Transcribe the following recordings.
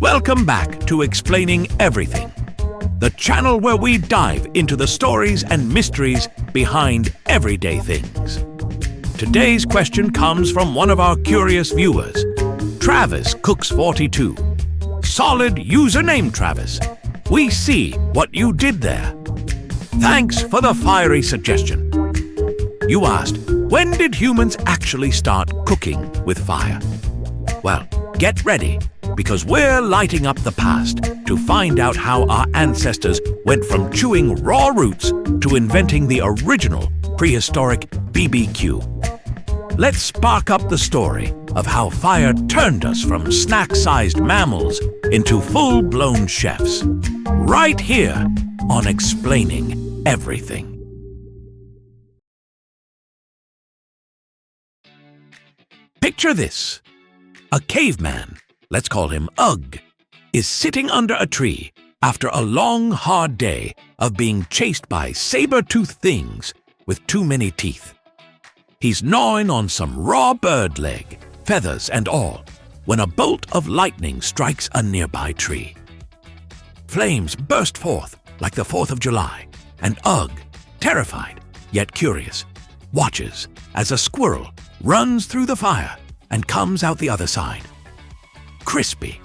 Welcome back to Explaining Everything, the channel where we dive into the stories and mysteries behind everyday things. Today's question comes from one of our curious viewers, Travis Cooks42. Solid username, Travis. We see what you did there. Thanks for the fiery suggestion. You asked, when did humans actually start cooking with fire? Well, get ready, because we're lighting up the past to find out how our ancestors went from chewing raw roots to inventing the original prehistoric BBQ. Let's spark up the story of how fire turned us from snack-sized mammals into full-blown chefs. Right here on Explaining Everything. Picture this. A caveman, let's call him Ugg, is sitting under a tree after a long, hard day of being chased by saber-toothed things with too many teeth. He's gnawing on some raw bird leg, feathers and all, when a bolt of lightning strikes a nearby tree. Flames burst forth like the 4th of July, and Ugg, terrified yet curious, watches as a squirrel runs through the fire and comes out the other side. Crispy.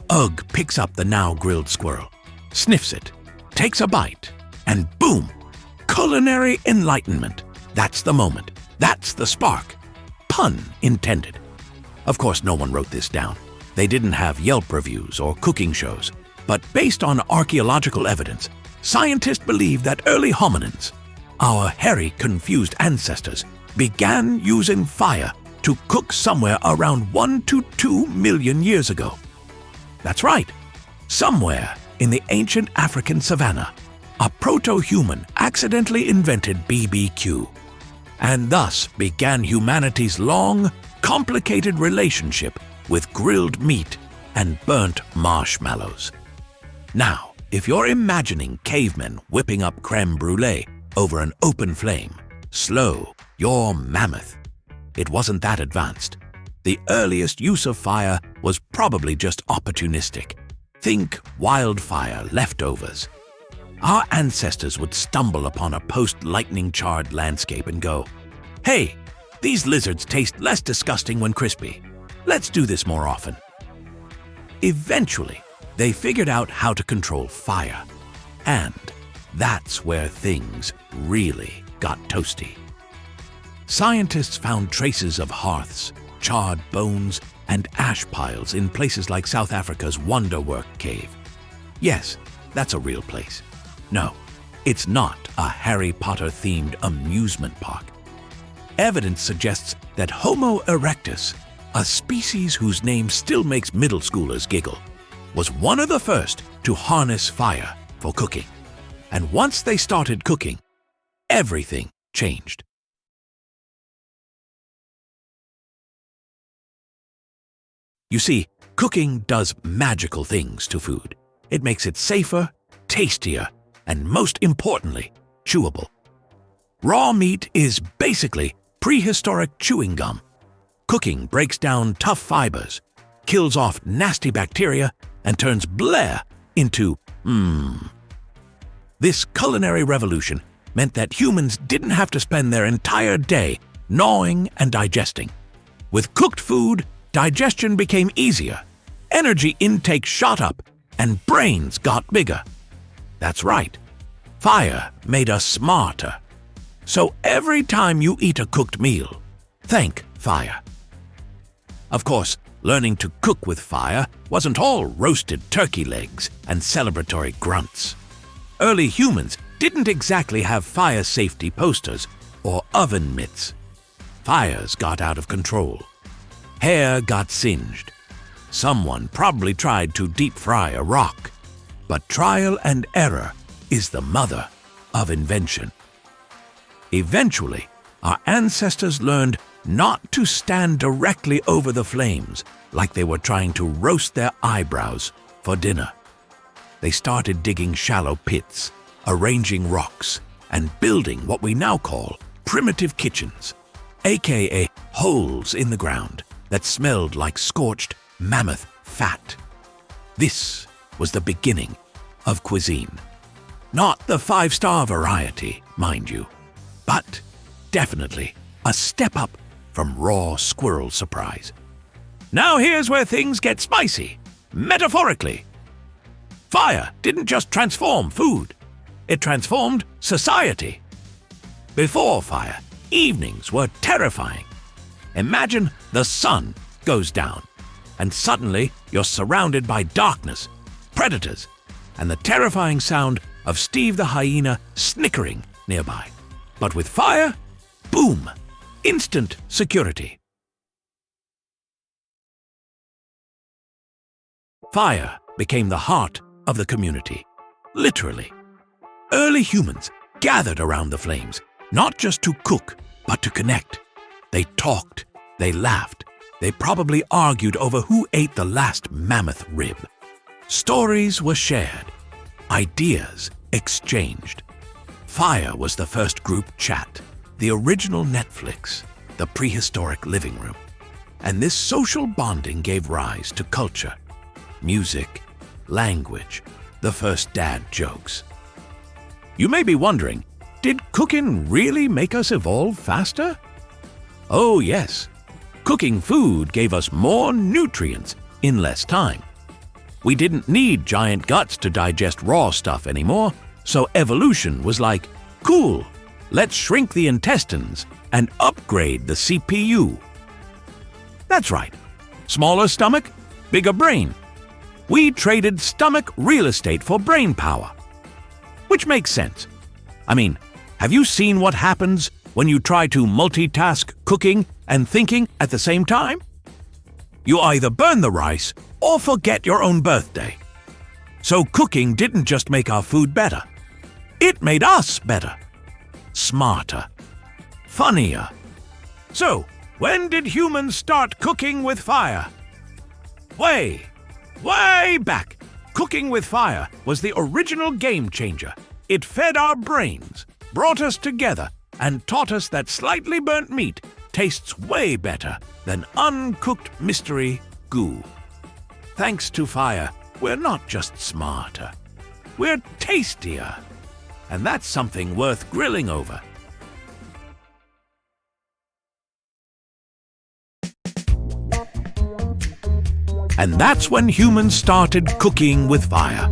Ugg picks up the now grilled squirrel, sniffs it, takes a bite, and boom! Culinary enlightenment. That's the moment. That's the spark. Pun intended. Of course, no one wrote this down. They didn't have Yelp reviews or cooking shows. But based on archaeological evidence, scientists believe that early hominins, our hairy, confused ancestors, began using fire to cook somewhere around 1 to 2 million years ago. That's right. Somewhere in the ancient African savanna, a proto-human accidentally invented BBQ, and thus began humanity's long, complicated relationship with grilled meat and burnt marshmallows. Now, if you're imagining cavemen whipping up creme brulee over an open flame, slow, you're mammoth. It wasn't that advanced. The earliest use of fire was probably just opportunistic. Think wildfire leftovers. Our ancestors would stumble upon a post-lightning-charred landscape and go, "Hey, these lizards taste less disgusting when crispy. Let's do this more often." Eventually, they figured out how to control fire. And that's where things really got toasty. Scientists found traces of hearths, charred bones, and ash piles in places like South Africa's Wonderwork Cave. Yes, that's a real place. No, it's not a Harry Potter-themed amusement park. Evidence suggests that Homo erectus, a species whose name still makes middle schoolers giggle, was one of the first to harness fire for cooking. And once they started cooking, everything changed. You see, cooking does magical things to food. It makes it safer, tastier, and most importantly, chewable. Raw meat is basically prehistoric chewing gum. Cooking breaks down tough fibers, kills off nasty bacteria, and turns bleh into This culinary revolution meant that humans didn't have to spend their entire day gnawing and digesting. With cooked food, digestion became easier, energy intake shot up, and brains got bigger. That's right. Fire made us smarter. So every time you eat a cooked meal, thank fire. Of course, learning to cook with fire wasn't all roasted turkey legs and celebratory grunts. Early humans didn't exactly have fire safety posters or oven mitts. Fires got out of control. Hair got singed. Someone probably tried to deep fry a rock. But trial and error is the mother of invention. Eventually, our ancestors learned not to stand directly over the flames like they were trying to roast their eyebrows for dinner. They started digging shallow pits, arranging rocks, and building what we now call primitive kitchens, aka holes in the ground that smelled like scorched mammoth fat. This was the beginning of cuisine. Not the 5-star variety, mind you, but definitely a step up from raw squirrel surprise. Now here's where things get spicy, metaphorically. Fire didn't just transform food, it transformed society. Before fire, evenings were terrifying. Imagine the sun goes down, and suddenly you're surrounded by darkness, predators, and the terrifying sound of Steve the hyena snickering nearby. But with fire, boom, instant security. Fire became the heart of the community, literally. Early humans gathered around the flames, not just to cook, but to connect. They talked, they laughed, they probably argued over who ate the last mammoth rib. Stories were shared, ideas exchanged. Fire was the first group chat, the original Netflix, the prehistoric living room. And this social bonding gave rise to culture, music, language, the first dad jokes. You may be wondering, did cooking really make us evolve faster? Oh yes, cooking food gave us more nutrients in less time. We didn't need giant guts to digest raw stuff anymore, so evolution was like, cool, let's shrink the intestines and upgrade the CPU. That's right, smaller stomach, bigger brain. We traded stomach real estate for brain power. Which makes sense. I mean, have you seen what happens when you try to multitask cooking and thinking at the same time? You either burn the rice or forget your own birthday. So cooking didn't just make our food better. It made us better, smarter, funnier. So, when did humans start cooking with fire? Way back. Cooking with fire was the original game changer. It fed our brains, brought us together, and taught us that slightly burnt meat tastes way better than uncooked mystery goo. Thanks to fire, we're not just smarter, we're tastier. And that's something worth grilling over. And that's when humans started cooking with fire.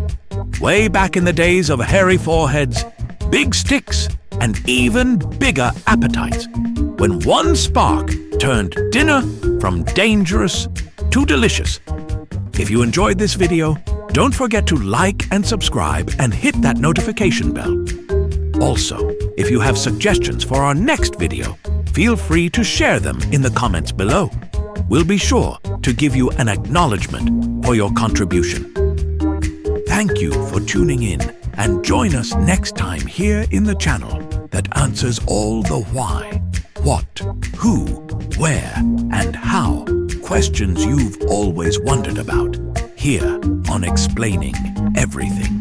Way back in the days of hairy foreheads, big sticks, and even bigger appetites, when one spark turned dinner from dangerous to delicious. If you enjoyed this video, don't forget to like and subscribe and hit that notification bell. Also, if you have suggestions for our next video, feel free to share them in the comments below. We'll be sure to give you an acknowledgement for your contribution. Thank you for tuning in, and join us next time here in the channel that answers all the why, what, who, where, and how questions you've always wondered about, here on Explaining Everything.